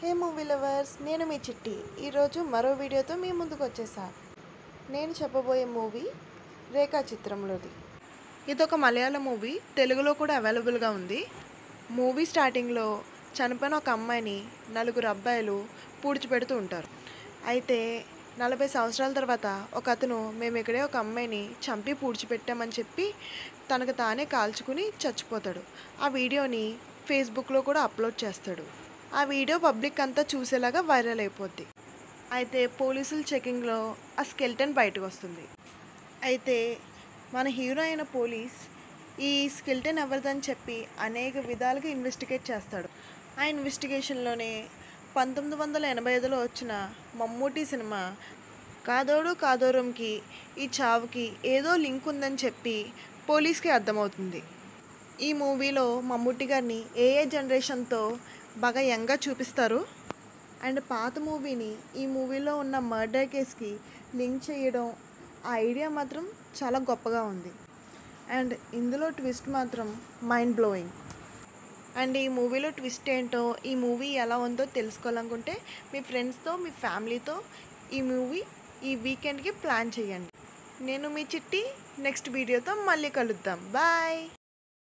హే movie lovers, నేను మీ చిట్టి. ఈరోజు మరో వీడియోతో మీ ముందుకు వచ్చేసా. నేను చెప్పబోయే మూవీ రేఖా చిత్రంలోది. ఇదొక మలయాళం మూవీ, తెలుగులో కూడా అవైలబుల్గా ఉంది. మూవీ స్టార్టింగ్లో చనిపోయిన ఒక అమ్మాయిని నలుగురు అబ్బాయిలు పూడ్చిపెడుతూ ఉంటారు. అయితే 40 సంవత్సరాల తర్వాత ఒక అతను మేము ఇక్కడే ఒక అమ్మాయిని చంపి పూడ్చిపెట్టామని చెప్పి తనకు తానే కాల్చుకుని చచ్చిపోతాడు. ఆ వీడియోని ఫేస్బుక్లో కూడా అప్లోడ్ చేస్తాడు. ఆ వీడియో పబ్లిక్ అంతా చూసేలాగా వైరల్ అయిపోద్ది. అయితే పోలీసుల చెకింగ్లో ఆ స్కెల్టన్ బయటకు వస్తుంది. అయితే మన హీరో అయిన పోలీస్ ఈ స్కెల్టన్ ఎవరిదని చెప్పి అనేక విధాలుగా ఇన్వెస్టిగేట్ చేస్తాడు. ఆ ఇన్వెస్టిగేషన్లోనే 1985లో వచ్చిన మమ్మూటి సినిమా కాదోడు కాదోరంకి ఈ చావుకి ఏదో లింక్ ఉందని చెప్పి పోలీస్కి అర్థమవుతుంది. ఈ మూవీలో మమ్మూటి గారిని ఏ జనరేషన్తో బాగా యంగ్గా చూపిస్తారు. అండ్ పాత మూవీని ఈ మూవీలో ఉన్న మర్డర్ కేస్కి లింక్ చేయడం, ఆ ఐడియా మాత్రం చాలా గొప్పగా ఉంది. అండ్ ఇందులో ట్విస్ట్ మాత్రం మైండ్ బ్లోయింగ్. అండ్ ఈ మూవీలో ట్విస్ట్ ఏంటో, ఈ మూవీ ఎలా ఉందో తెలుసుకోవాలనుకుంటే మీ ఫ్రెండ్స్తో, మీ ఫ్యామిలీతో ఈ వీకెండ్కి ప్లాన్ చేయండి. నేను మీ చిట్టి. నెక్స్ట్ వీడియోతో మళ్ళీ కలుద్దాం. బాయ్.